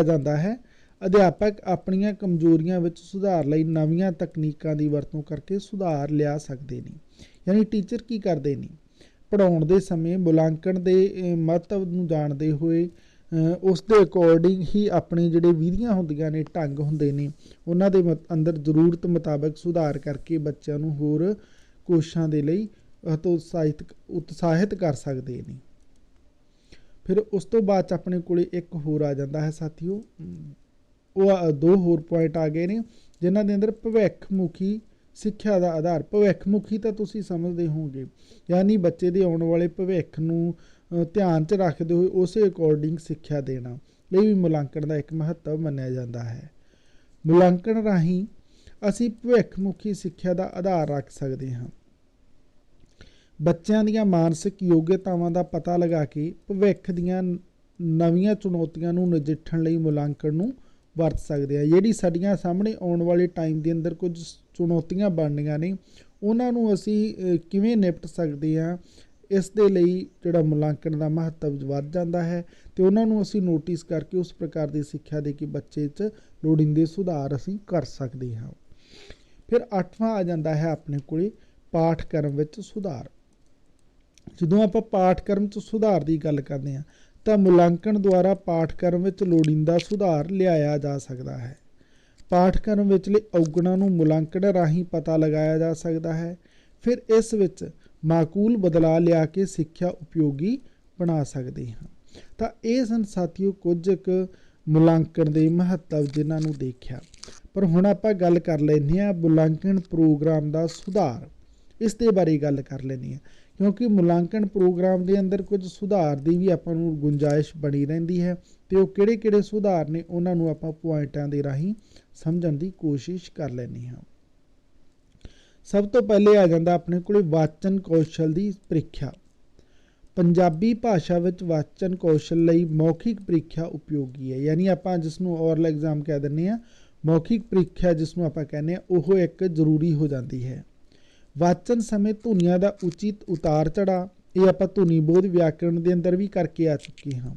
ਜਾਂਦਾ ਹੈ। ਅਧਿਆਪਕ ਆਪਣੀਆਂ ਕਮਜ਼ੋਰੀਆਂ ਵਿੱਚ ਸੁਧਾਰ ਲਈ ਨਵੀਆਂ ਤਕਨੀਕਾਂ ਦੀ ਵਰਤੋਂ ਕਰਕੇ ਸੁਧਾਰ ਲਿਆ ਸਕਦੇ ਨੇ। ਯਾਨੀ ਟੀਚਰ ਕੀ ਕਰਦੇ ਨੇ, ਪੜ੍ਹਾਉਣ ਦੇ ਸਮੇਂ ਮੁਲਾਂਕਣ ਦੇ ਮਹੱਤਵ ਨੂੰ ਜਾਣਦੇ ਹੋਏ ਉਸ ਦੇ ਅਕੋਰਡਿੰਗ ਹੀ ਆਪਣੀ ਜਿਹੜੇ ਵਿਧੀਆਂ ਹੁੰਦੀਆਂ ਨੇ, ਢੰਗ ਹੁੰਦੇ ਨੇ, ਉਹਨਾਂ ਦੇ ਅੰਦਰ ਜ਼ਰੂਰਤ ਮੁਤਾਬਕ ਸੁਧਾਰ ਕਰਕੇ ਬੱਚਿਆਂ ਨੂੰ ਹੋਰ ਕੋਸ਼ਿਸ਼ਾਂ ਦੇ ਲਈ ਉਤਸ਼ਾਹਿਤ ਕਰ ਸਕਦੇ ਨੇ। ਫਿਰ ਉਸ ਤੋਂ ਬਾਅਦ 'ਚ ਆਪਣੇ ਕੋਲ ਇੱਕ ਹੋਰ ਆ ਜਾਂਦਾ ਹੈ ਸਾਥੀਓ, ਉਹ ਦੋ ਹੋਰ ਪੁਆਇੰਟ ਆ ਗਏ ਨੇ ਜਿਨ੍ਹਾਂ ਦੇ ਅੰਦਰ ਭਵਿੱਖਮੁਖੀ ਸਿੱਖਿਆ ਦਾ ਆਧਾਰ। ਭਵਿੱਖਮੁਖੀ ਤਾਂ ਤੁਸੀਂ ਸਮਝਦੇ ਹੋਵੋਗੇ, ਯਾਨੀ ਬੱਚੇ ਦੇ ਆਉਣ ਵਾਲੇ ਭਵਿੱਖ ਨੂੰ ਧਿਆਨ 'ਚ ਰੱਖਦੇ ਹੋਏ ਉਸੇ ਅਕੋਰਡਿੰਗ ਸਿੱਖਿਆ ਦੇਣਾ, ਇਹ ਵੀ ਮੁਲਾਂਕਣ ਦਾ ਇੱਕ ਮਹੱਤਵ ਮੰਨਿਆ ਜਾਂਦਾ ਹੈ। ਮੁਲਾਂਕਣ ਰਾਹੀਂ ਅਸੀਂ ਭਵਿੱਖਮੁਖੀ ਸਿੱਖਿਆ ਦਾ ਆਧਾਰ ਰੱਖ ਸਕਦੇ ਹਾਂ। ਬੱਚਿਆਂ ਦੀਆਂ ਮਾਨਸਿਕ ਯੋਗਤਾਵਾਂ ਦਾ ਪਤਾ ਲਗਾ ਕੇ ਭਵਿੱਖ ਦੀਆਂ ਨਵੀਆਂ ਚੁਣੌਤੀਆਂ ਨੂੰ ਨਜਿੱਠਣ ਲਈ ਮੁਲਾਂਕਣ ਨੂੰ ਵਰਤ ਸਕਦੇ ਆ। ਜਿਹੜੀ ਸਾਡੀਆਂ ਸਾਹਮਣੇ ਆਉਣ ਵਾਲੇ ਟਾਈਮ ਦੇ ਅੰਦਰ ਕੁਝ ਚੁਣੌਤੀਆਂ ਬਣਨੀਆਂ ਨੇ, ਉਹਨਾਂ ਨੂੰ ਅਸੀਂ ਕਿਵੇਂ ਨਿਪਟ ਸਕਦੇ ਹਾਂ, ਇਸ ਦੇ ਲਈ ਜਿਹੜਾ ਮੁਲਾਂਕਣ ਦਾ ਮਹੱਤਵ ਵੱਧ ਜਾਂਦਾ ਹੈ ਅਤੇ ਉਹਨਾਂ ਨੂੰ ਅਸੀਂ ਨੋਟਿਸ ਕਰਕੇ ਉਸ ਪ੍ਰਕਾਰ ਦੀ ਸਿੱਖਿਆ ਦੇ ਕੇ ਬੱਚੇ 'ਚ ਲੋੜੀਂਦੇ ਸੁਧਾਰ ਅਸੀਂ ਕਰ ਸਕਦੇ ਹਾਂ। ਫਿਰ 8ਵਾਂ ਆ ਜਾਂਦਾ ਹੈ ਆਪਣੇ ਕੋਲ ਪਾਠਕ੍ਰਮ ਵਿੱਚ ਸੁਧਾਰ। ਜਦੋਂ ਆਪਾਂ ਪਾਠਕ੍ਰਮ 'ਚ ਸੁਧਾਰ ਦੀ ਗੱਲ ਕਰਦੇ ਹਾਂ ਤਾਂ ਮੁਲਾਂਕਣ ਦੁਆਰਾ ਪਾਠਕ੍ਰਮ ਵਿੱਚ ਲੋੜੀਂਦਾ ਸੁਧਾਰ ਲਿਆਇਆ ਜਾ ਸਕਦਾ ਹੈ। ਪਾਠਕ੍ਰਮ ਵਿਚਲੇ ਔਗਣਾਂ ਨੂੰ ਮੁਲਾਂਕਣ ਰਾਹੀਂ ਪਤਾ ਲਗਾਇਆ ਜਾ ਸਕਦਾ ਹੈ। ਫਿਰ ਇਸ ਵਿੱਚ ਮਾਕੂਲ ਬਦਲਾਅ ਲਿਆ ਕੇ ਸਿੱਖਿਆ ਉਪਯੋਗੀ ਬਣਾ ਸਕਦੇ ਹਾਂ। ਤਾਂ ਇਹ ਸਨ ਸਾਥੀਓ ਕੁਝ ਕੁ ਮੁਲਾਂਕਣ ਦੇ ਮਹੱਤਵ ਜਿਨ੍ਹਾਂ ਨੂੰ ਦੇਖਿਆ। ਪਰ ਹੁਣ ਆਪਾਂ ਗੱਲ ਕਰ ਲੈਂਦੇ ਹਾਂ ਮੁਲਾਂਕਣ ਪ੍ਰੋਗਰਾਮ ਦਾ ਸੁਧਾਰ, ਇਸ ਦੇ ਬਾਰੇ ਗੱਲ ਕਰ ਲੈਂਦੇ ਹਾਂ, ਕਿਉਂਕਿ ਮੁਲਾਂਕਣ ਪ੍ਰੋਗਰਾਮ ਦੇ ਅੰਦਰ ਕੁਝ ਸੁਧਾਰ ਦੀ ਵੀ ਆਪਾਂ ਨੂੰ ਗੁੰਜਾਇਸ਼ ਬਣੀ ਰਹਿੰਦੀ ਹੈ ਅਤੇ ਉਹ ਕਿਹੜੇ ਸੁਧਾਰ ਨੇ ਉਹਨਾਂ ਨੂੰ ਆਪਾਂ ਪੁਆਇੰਟਾਂ ਦੇ ਰਾਹੀਂ ਸਮਝਣ ਦੀ ਕੋਸ਼ਿਸ਼ ਕਰ ਲੈਂਦੇ ਹਾਂ। ਸਭ ਤੋਂ ਪਹਿਲੇ ਆ ਜਾਂਦਾ ਆਪਣੇ ਕੋਲ ਵਾਚਨ ਕੌਸ਼ਲ ਦੀ ਪ੍ਰੀਖਿਆ। ਪੰਜਾਬੀ ਭਾਸ਼ਾ ਵਿੱਚ ਵਾਚਨ ਕੌਸ਼ਲ ਲਈ ਮੌਖਿਕ ਪ੍ਰੀਖਿਆ ਉਪਯੋਗੀ ਹੈ। ਯਾਨੀ ਆਪਾਂ ਜਿਸ ਨੂੰ ਓਰਲ ਐਗਜ਼ਾਮ ਕਹਿ ਦਿੰਦੇ ਹਾਂ, ਮੌਖਿਕ ਪ੍ਰੀਖਿਆ ਜਿਸ ਨੂੰ ਆਪਾਂ ਕਹਿੰਦੇ ਹਾਂ, ਉਹ ਇੱਕ ਜ਼ਰੂਰੀ ਹੋ ਜਾਂਦੀ ਹੈ। ਵਾਚਨ ਸਮੇਂ ਧੁਨੀਆਂ ਦਾ ਉਚਿਤ ਉਤਾਰ ਚੜ੍ਹਾਅ, ਇਹ ਆਪਾਂ ਧੁਨੀ ਬੋਧ ਵਿਆਕਰਣ ਦੇ ਅੰਦਰ ਵੀ ਕਰਕੇ ਆ ਚੁੱਕੇ ਹਾਂ।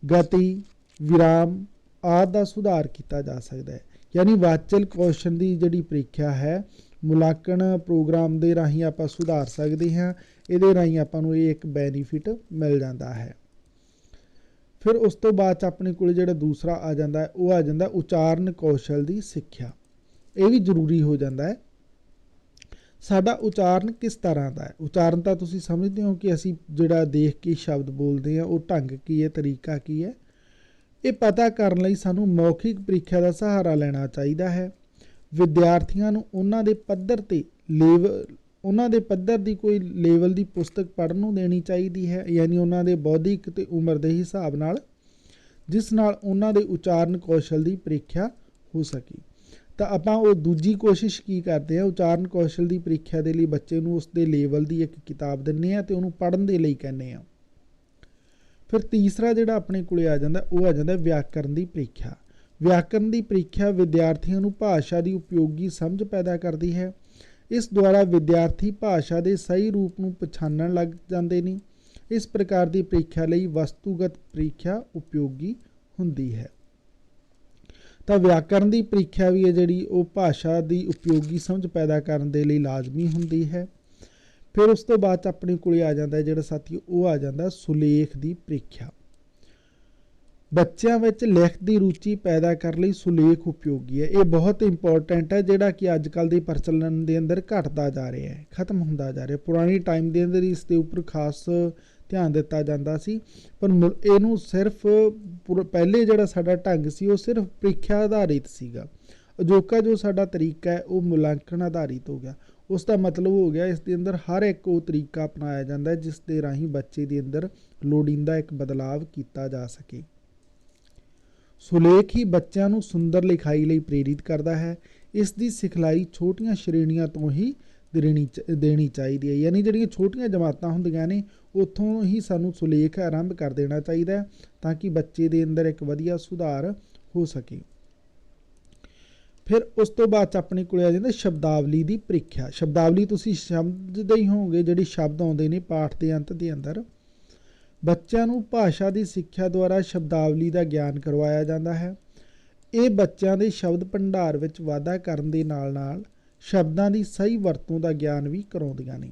ਗਤੀ, ਵਿਰਾਮ ਆਦਿ ਦਾ ਸੁਧਾਰ ਕੀਤਾ ਜਾ ਸਕਦਾ ਹੈ। ਯਾਨੀ ਵਾਚਨ ਕੌਸ਼ਲ ਦੀ ਜਿਹੜੀ ਪ੍ਰੀਖਿਆ ਹੈ ਮੁਲਾਂਕਣ ਪ੍ਰੋਗਰਾਮ ਦੇ ਰਾਹੀਂ ਆਪਾਂ ਸੁਧਾਰ ਸਕਦੇ ਹਾਂ। ਇਹਦੇ ਰਾਹੀਂ ਆਪਾਂ ਨੂੰ ਇਹ ਇੱਕ ਬੈਨੀਫਿਟ ਮਿਲ ਜਾਂਦਾ ਹੈ। ਫਿਰ ਉਸ ਤੋਂ ਬਾਅਦ 'ਚ ਆਪਣੇ ਕੋਲ ਜਿਹੜਾ ਦੂਸਰਾ ਆ ਜਾਂਦਾ ਹੈ ਉਹ ਆ ਜਾਂਦਾ ਉਚਾਰਨ ਕੌਸ਼ਲ ਦੀ ਸਿੱਖਿਆ। ਇਹ ਵੀ ਜ਼ਰੂਰੀ ਹੋ ਜਾਂਦਾ ਹੈ। ਸਾਡਾ ਉਚਾਰਨ ਕਿਸ ਤਰ੍ਹਾਂ ਦਾ ਹੈ? ਉਚਾਰਨ ਤਾਂ ਤੁਸੀਂ ਸਮਝਦੇ ਹੋ ਕਿ ਅਸੀਂ ਜਿਹੜਾ ਦੇਖ ਕੇ ਸ਼ਬਦ ਬੋਲਦੇ ਹਾਂ ਉਹ ਢੰਗ ਕੀ ਹੈ, ਤਰੀਕਾ ਕੀ ਹੈ। ਇਹ ਪਤਾ ਕਰਨ ਲਈ ਸਾਨੂੰ ਮੌਖਿਕ ਪ੍ਰੀਖਿਆ ਦਾ ਸਹਾਰਾ ਲੈਣਾ ਚਾਹੀਦਾ ਹੈ। ਵਿਦਿਆਰਥੀਆਂ ਨੂੰ ਉਹਨਾਂ ਦੇ ਪੱਧਰ ਦੀ ਕੋਈ ਲੈਵਲ ਦੀ ਪੁਸਤਕ ਪੜ੍ਹਨ ਨੂੰ ਦੇਣੀ ਚਾਹੀਦੀ ਹੈ, ਯਾਨੀ ਉਹਨਾਂ ਦੇ ਬੌਧਿਕ ਅਤੇ ਉਮਰ ਦੇ ਹਿਸਾਬ ਨਾਲ, ਜਿਸ ਨਾਲ ਉਹਨਾਂ ਦੇ ਉਚਾਰਨ ਕੌਸ਼ਲ ਦੀ ਪ੍ਰੀਖਿਆ ਹੋ ਸਕੇ। ਤਾਂ ਆਪਾਂ ਉਹ ਦੂਜੀ ਕੋਸ਼ਿਸ਼ ਕੀ ਕਰਦੇ ਹਾਂ, ਉਚਾਰਨ ਕੌਸ਼ਲ ਦੀ ਪ੍ਰੀਖਿਆ ਦੇ ਲਈ ਬੱਚੇ ਨੂੰ ਉਸ ਦੇ ਲੈਵਲ ਦੀ ਇੱਕ ਕਿਤਾਬ ਦਿੰਦੇ ਹਾਂ ਅਤੇ ਉਹਨੂੰ ਪੜ੍ਹਨ ਦੇ ਲਈ ਕਹਿੰਦੇ ਹਾਂ। ਫਿਰ ਤੀਸਰਾ ਜਿਹੜਾ ਆਪਣੇ ਕੋਲ ਆ ਜਾਂਦਾ ਉਹ ਆ ਜਾਂਦਾ ਵਿਆਕਰਨ ਦੀ ਪ੍ਰੀਖਿਆ। ਵਿਆਕਰਨ ਦੀ ਪ੍ਰੀਖਿਆ ਵਿਦਿਆਰਥੀਆਂ ਨੂੰ ਭਾਸ਼ਾ ਦੀ ਉਪਯੋਗੀ ਸਮਝ ਪੈਦਾ ਕਰਦੀ ਹੈ। ਇਸ ਦੁਆਰਾ ਵਿਦਿਆਰਥੀ ਭਾਸ਼ਾ ਦੇ ਸਹੀ ਰੂਪ ਨੂੰ ਪਛਾਣਨ ਲੱਗ ਜਾਂਦੇ ਨੇ। ਇਸ ਪ੍ਰਕਾਰ ਦੀ ਪ੍ਰੀਖਿਆ ਲਈ ਵਸਤੂਗਤ ਪ੍ਰੀਖਿਆ ਉਪਯੋਗੀ ਹੁੰਦੀ ਹੈ। ਤਾਂ ਵਿਆਕਰਨ ਦੀ ਪ੍ਰੀਖਿਆ ਵੀ ਹੈ ਜਿਹੜੀ ਉਹ ਭਾਸ਼ਾ ਦੀ ਉਪਯੋਗੀ ਸਮਝ ਪੈਦਾ ਕਰਨ ਦੇ ਲਈ ਲਾਜ਼ਮੀ ਹੁੰਦੀ ਹੈ। ਫਿਰ ਉਸ ਤੋਂ ਬਾਅਦ ਆਪਣੇ ਕੋਲ ਆ ਜਾਂਦਾ ਜਿਹੜਾ ਸਾਥੀ ਉਹ ਆ ਜਾਂਦਾ ਸੁਲੇਖ ਦੀ ਪ੍ਰੀਖਿਆ। ਬੱਚਿਆਂ ਵਿੱਚ ਲਿਖਤ ਦੀ ਰੁਚੀ ਪੈਦਾ ਕਰਨ ਲਈ ਸੁਲੇਖ ਉਪਯੋਗੀ ਹੈ। ਇਹ ਬਹੁਤ ਇੰਪੋਰਟੈਂਟ ਹੈ, ਜਿਹੜਾ ਕਿ ਅੱਜ ਕੱਲ੍ਹ ਦੇ ਪ੍ਰਚਲਨ ਦੇ ਅੰਦਰ ਘਟਦਾ ਜਾ ਰਿਹਾ ਹੈ, ਖਤਮ ਹੁੰਦਾ ਜਾ ਰਿਹਾ। ਪੁਰਾਣੀ ਟਾਈਮ ਦੇ ਅੰਦਰ ਇਸ ਦੇ ਉੱਪਰ ਖਾਸ ਧਿਆਨ ਦਿੱਤਾ ਜਾਂਦਾ ਸੀ, ਪਰ ਇਹਨੂੰ ਸਿਰਫ ਪਹਿਲੇ ਜਿਹੜਾ ਸਾਡਾ ਢੰਗ ਸੀ ਉਹ ਸਿਰਫ ਪ੍ਰੀਖਿਆ ਆਧਾਰਿਤ ਸੀਗਾ। ਅਜੋਕਾ ਜੋ ਸਾਡਾ ਤਰੀਕਾ ਹੈ ਉਹ ਮੁਲਾਂਕਣ ਆਧਾਰਿਤ ਹੋ ਗਿਆ। ਉਸ ਦਾ ਮਤਲਬ ਹੋ ਗਿਆ ਇਸ ਦੇ ਅੰਦਰ ਹਰ ਇੱਕ ਉਹ ਤਰੀਕਾ ਅਪਣਾਇਆ ਜਾਂਦਾ ਹੈ ਜਿਸ ਦੇ ਰਾਹੀਂ ਬੱਚੇ ਦੇ ਅੰਦਰ ਲੋੜੀਂਦਾ ਇੱਕ ਬਦਲਾਵ ਕੀਤਾ ਜਾ ਸਕੇ। ਸੁਲੇਖ ਹੀ ਬੱਚਿਆਂ ਨੂੰ ਸੁੰਦਰ ਲਿਖਾਈ ਲਈ ਪ੍ਰੇਰਿਤ ਕਰਦਾ ਹੈ। ਇਸ ਦੀ ਸਿਖਲਾਈ ਛੋਟੀਆਂ ਸ਼੍ਰੇਣੀਆਂ ਤੋਂ ਹੀ ਦੇਣੀ ਚਾਹੀਦੀ ਹੈ। ਯਾਨੀ ਜਿਹੜੀਆਂ ਛੋਟੀਆਂ ਜਮਾਤਾਂ ਹੁੰਦੀਆਂ ਨੇ ਉੱਥੋਂ ਹੀ ਸਾਨੂੰ ਸੁਲੇਖ ਆਰੰਭ ਕਰ ਦੇਣਾ ਚਾਹੀਦਾ ਹੈ ਤਾਂ ਕਿ ਬੱਚੇ ਦੇ ਅੰਦਰ ਇੱਕ ਵਧੀਆ ਸੁਧਾਰ ਹੋ ਸਕੇ। ਫਿਰ ਉਸ ਤੋਂ ਬਾਅਦ ਆਪਣੇ ਕੋਲ ਆ ਜਾਂਦਾ ਸ਼ਬਦਾਵਲੀ ਦੀ ਪ੍ਰੀਖਿਆ। ਸ਼ਬਦਾਵਲੀ ਤੁਸੀਂ ਸਮਝਦੇ ਹੀ ਹੋਵੋਗੇ, ਜਿਹੜੀ ਸ਼ਬਦ ਆਉਂਦੇ ਨੇ ਪਾਠ ਦੇ ਅੰਤ ਦੇ ਅੰਦਰ। ਬੱਚਿਆਂ ਨੂੰ ਭਾਸ਼ਾ ਦੀ ਸਿੱਖਿਆ ਦੁਆਰਾ ਸ਼ਬਦਾਵਲੀ ਦਾ ਗਿਆਨ ਕਰਵਾਇਆ ਜਾਂਦਾ ਹੈ। ਇਹ ਬੱਚਿਆਂ ਦੇ ਸ਼ਬਦ ਭੰਡਾਰ ਵਿੱਚ ਵਾਧਾ ਕਰਨ ਦੇ ਨਾਲ ਨਾਲ ਸ਼ਬਦਾਂ ਦੀ ਸਹੀ ਵਰਤੋਂ ਦਾ ਗਿਆਨ ਵੀ ਕਰਾਉਂਦੀਆਂ ਨੇ।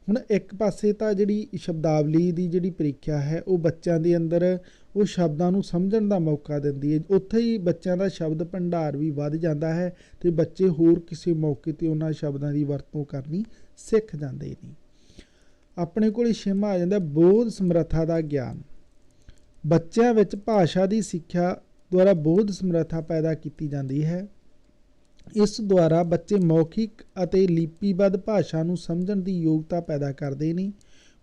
ਹੁਣ ਇੱਕ ਪਾਸੇ ਤਾਂ ਜਿਹੜੀ ਸ਼ਬਦਾਵਲੀ ਦੀ ਜਿਹੜੀ ਪ੍ਰੀਖਿਆ ਹੈ ਉਹ ਬੱਚਿਆਂ ਦੇ ਅੰਦਰ ਉਹ ਸ਼ਬਦਾਂ ਨੂੰ ਸਮਝਣ ਦਾ ਮੌਕਾ ਦਿੰਦੀ ਹੈ। ਉੱਥੇ ਹੀ ਬੱਚਿਆਂ ਦਾ ਸ਼ਬਦ ਭੰਡਾਰ ਵੀ ਵੱਧ ਜਾਂਦਾ ਹੈ ਅਤੇ ਬੱਚੇ ਹੋਰ ਕਿਸੇ ਮੌਕੇ 'ਤੇ ਉਹਨਾਂ ਸ਼ਬਦਾਂ ਦੀ ਵਰਤੋਂ ਕਰਨੀ ਸਿੱਖ ਜਾਂਦੇ ਨੇ। ਆਪਣੇ ਕੋਲ ਛੇਵਾਂ ਆ ਜਾਂਦਾ ਬੋਧ ਸਮਰੱਥਾ ਦਾ ਗਿਆਨ। ਬੱਚਿਆਂ ਵਿੱਚ ਭਾਸ਼ਾ ਦੀ ਸਿੱਖਿਆ ਦੁਆਰਾ ਬੋਧ ਸਮਰੱਥਾ ਪੈਦਾ ਕੀਤੀ ਜਾਂਦੀ ਹੈ। ਇਸ ਦੁਆਰਾ ਬੱਚੇ ਮੌਖਿਕ ਅਤੇ ਲਿਪੀਬੱਧ ਭਾਸ਼ਾ ਨੂੰ ਸਮਝਣ ਦੀ ਯੋਗਤਾ ਪੈਦਾ ਕਰਦੇ ਨੇ।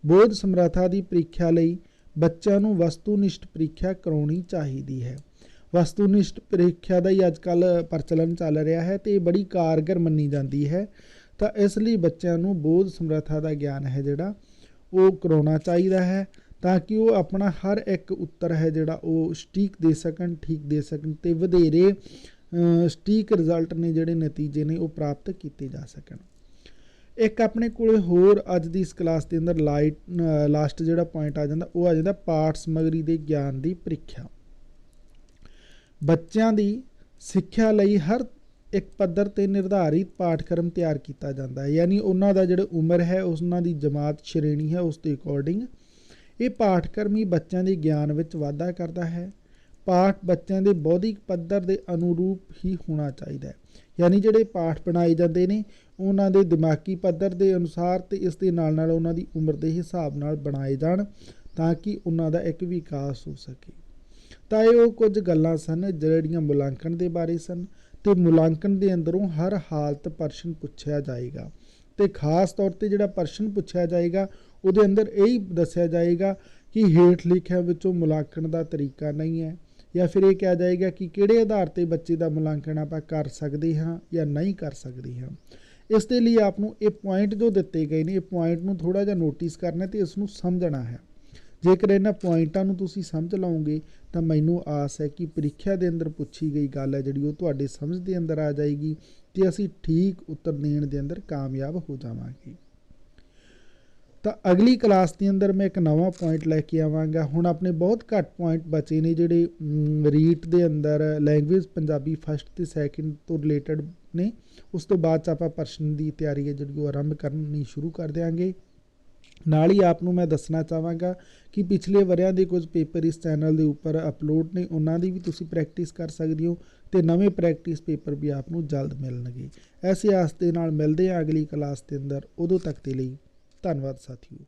ਬੋਧ ਸਮਰੱਥਾ ਦੀ ਪ੍ਰੀਖਿਆ ਲਈ ਬੱਚਿਆਂ ਨੂੰ ਵਸਤੂਨਿਸ਼ਟ ਪ੍ਰੀਖਿਆ ਕਰਾਉਣੀ ਚਾਹੀਦੀ ਹੈ। ਵਸਤੂਨਿਸ਼ਟ ਪ੍ਰੀਖਿਆ ਦਾ ਹੀ ਅੱਜ ਕੱਲ੍ਹ ਪ੍ਰਚਲਨ ਚੱਲ ਰਿਹਾ ਹੈ ਅਤੇ ਇਹ ਬੜੀ ਕਾਰਗਰ ਮੰਨੀ ਜਾਂਦੀ ਹੈ। ਤਾਂ ਇਸ ਲਈ ਬੱਚਿਆਂ ਨੂੰ ਬੋਧ ਸਮਰੱਥਾ ਦਾ ਗਿਆਨ ਹੈ ਜਿਹੜਾ ਉਹ ਕਰਾਉਣਾ ਚਾਹੀਦਾ ਹੈ ਤਾਂ ਕਿ ਉਹ ਆਪਣਾ ਹਰ ਇੱਕ ਉੱਤਰ ਹੈ ਜਿਹੜਾ ਉਹ ਸਟੀਕ ਦੇ ਸਕਣ, ਠੀਕ ਦੇ ਸਕਣ ਅਤੇ ਵਧੇਰੇ ਸਟੀਕ ਰਿਜ਼ਲਟ ਨੇ ਜਿਹੜੇ ਨਤੀਜੇ ਨੇ ਉਹ ਪ੍ਰਾਪਤ ਕੀਤੇ ਜਾ ਸਕਣ। ਇੱਕ ਆਪਣੇ ਕੋਲ ਹੋਰ ਅੱਜ ਦੀ ਇਸ ਕਲਾਸ ਦੇ ਅੰਦਰ ਲਾਸਟ ਜਿਹੜਾ ਪੁਆਇੰਟ ਆ ਜਾਂਦਾ ਉਹ ਆ ਜਾਂਦਾ ਪਾਠ ਸਮੱਗਰੀ ਦੇ ਗਿਆਨ ਦੀ ਪ੍ਰੀਖਿਆ। ਬੱਚਿਆਂ ਦੀ ਸਿੱਖਿਆ ਲਈ ਹਰ ਇੱਕ ਪੱਧਰ 'ਤੇ ਨਿਰਧਾਰਿਤ ਪਾਠਕ੍ਰਮ ਤਿਆਰ ਕੀਤਾ ਜਾਂਦਾ ਹੈ। ਯਾਨੀ ਉਹਨਾਂ ਦਾ ਜਿਹੜਾ ਉਮਰ ਹੈ ਉਹਨਾਂ ਦੀ ਜਮਾਤ ਸ਼੍ਰੇਣੀ ਹੈ ਉਸ ਦੇ ਅਕੋਰਡਿੰਗ ਇਹ ਪਾਠਕ੍ਰਮ ਹੀ ਬੱਚਿਆਂ ਦੇ ਗਿਆਨ ਵਿੱਚ ਵਾਧਾ ਕਰਦਾ ਹੈ। ਪਾਠ ਬੱਚਿਆਂ ਦੇ ਬੌਧਿਕ ਪੱਧਰ ਦੇ ਅਨੁਰੂਪ ਹੀ ਹੋਣਾ ਚਾਹੀਦਾ ਹੈ। ਯਾਨੀ ਜਿਹੜੇ ਪਾਠ ਬਣਾਏ ਜਾਂਦੇ ਨੇ ਉਹਨਾਂ ਦੇ ਦਿਮਾਗੀ ਪੱਧਰ ਦੇ ਅਨੁਸਾਰ ਅਤੇ ਇਸ ਦੇ ਨਾਲ ਨਾਲ ਉਹਨਾਂ ਦੀ ਉਮਰ ਦੇ ਹਿਸਾਬ ਨਾਲ ਬਣਾਏ ਜਾਣ ਤਾਂ ਕਿ ਉਹਨਾਂ ਦਾ ਇੱਕ ਵਿਕਾਸ ਹੋ ਸਕੇ। ਤਾਂ ਇਹ ਉਹ ਕੁਝ ਗੱਲਾਂ ਸਨ ਜਿਹੜੀਆਂ ਮੁਲਾਂਕਣ ਦੇ ਬਾਰੇ ਸਨ ਅਤੇ ਮੁਲਾਂਕਣ ਦੇ ਅੰਦਰੋਂ ਹਰ ਹਾਲਤ ਪ੍ਰਸ਼ਨ ਪੁੱਛਿਆ ਜਾਏਗਾ ਅਤੇ ਖ਼ਾਸ ਤੌਰ 'ਤੇ ਜਿਹੜਾ ਪ੍ਰਸ਼ਨ ਪੁੱਛਿਆ ਜਾਏਗਾ ਉਹਦੇ ਅੰਦਰ ਇਹੀ ਦੱਸਿਆ ਜਾਏਗਾ ਕਿ ਹੇਠ ਲਿਖਿਆਂ ਵਿੱਚੋਂ ਮੁਲਾਂਕਣ ਦਾ ਤਰੀਕਾ ਨਹੀਂ ਹੈ ਜਾਂ ਫਿਰ ਇਹ ਕਿਹਾ ਜਾਏਗਾ ਕਿ ਕਿਹੜੇ ਆਧਾਰ 'ਤੇ ਬੱਚੇ ਦਾ ਮੁਲਾਂਕਣ ਆਪਾਂ ਕਰ ਸਕਦੇ ਹਾਂ ਜਾਂ ਨਹੀਂ ਕਰ ਸਕਦੇ ਹਾਂ। ਇਸ ਦੇ ਲਈ ਆਪ ਨੂੰ ਇਹ ਪੁਆਇੰਟ ਜੋ ਦਿੱਤੇ ਗਏ ਨੇ ਇਹ ਪੁਆਇੰਟ ਨੂੰ ਥੋੜ੍ਹਾ ਜਿਹਾ ਨੋਟਿਸ ਕਰਨਾ ਅਤੇ ਇਸ ਨੂੰ ਸਮਝਣਾ ਹੈ। ਜੇਕਰ ਇਹਨਾਂ ਪੁਆਇੰਟਾਂ ਨੂੰ ਤੁਸੀਂ ਸਮਝ ਲਓਗੇ ਤਾਂ ਮੈਨੂੰ ਆਸ ਹੈ ਕਿ ਪ੍ਰੀਖਿਆ ਦੇ ਅੰਦਰ ਪੁੱਛੀ ਗਈ ਗੱਲ ਹੈ ਜਿਹੜੀ ਉਹ ਤੁਹਾਡੇ ਸਮਝ ਦੇ ਅੰਦਰ ਆ ਜਾਏਗੀ ਅਤੇ ਅਸੀਂ ਠੀਕ ਉੱਤਰ ਦੇਣ ਦੇ ਅੰਦਰ ਕਾਮਯਾਬ ਹੋ ਜਾਵਾਂਗੇ। ਤਾਂ ਅਗਲੀ ਕਲਾਸ ਦੇ ਅੰਦਰ ਮੈਂ ਇੱਕ ਨਵਾਂ ਪੁਆਇੰਟ ਲੈ ਕੇ ਆਵਾਂਗਾ। ਹੁਣ ਆਪਣੇ ਬਹੁਤ ਘੱਟ ਪੁਆਇੰਟ ਬਚੇ ਨੇ ਜਿਹੜੇ ਰੀਟ ਦੇ ਅੰਦਰ ਲੈਂਗੁਏਜ ਪੰਜਾਬੀ ਫਸਟ ਅਤੇ ਸੈਕਿੰਡ ਤੋਂ ਰਿਲੇਟਡ ਨੇ। ਉਸ ਤੋਂ ਬਾਅਦ 'ਚ ਆਪਾਂ ਪ੍ਰਸ਼ਨ ਦੀ ਤਿਆਰੀ ਹੈ ਜਿਹੜੀ ਉਹ ਆਰੰਭ ਕਰਨੀ ਸ਼ੁਰੂ ਕਰ ਦਿਆਂਗੇ। ਨਾਲ ਹੀ ਆਪ ਨੂੰ ਮੈਂ ਦੱਸਣਾ ਚਾਹਾਂਗਾ ਕਿ ਪਿਛਲੇ ਵਰ੍ਹਿਆਂ ਦੇ ਕੁਝ ਪੇਪਰ ਇਸ ਚੈਨਲ ਦੇ ਉੱਪਰ ਅਪਲੋਡ ਨੇ, ਉਹਨਾਂ ਦੀ ਵੀ ਤੁਸੀਂ ਪ੍ਰੈਕਟਿਸ ਕਰ ਸਕਦੇ ਹੋ ਅਤੇ ਨਵੇਂ ਪ੍ਰੈਕਟਿਸ ਪੇਪਰ ਵੀ ਆਪ ਨੂੰ ਜਲਦ ਮਿਲਣਗੇ। ਐਸੇ ਆਸ ਦੇ ਨਾਲ ਮਿਲਦੇ ਹਾਂ ਅਗਲੀ ਕਲਾਸ ਦੇ ਅੰਦਰ। ਉਦੋਂ ਤੱਕ ਦੇ ਲਈ ਧੰਨਵਾਦ ਸਾਥੀਓ।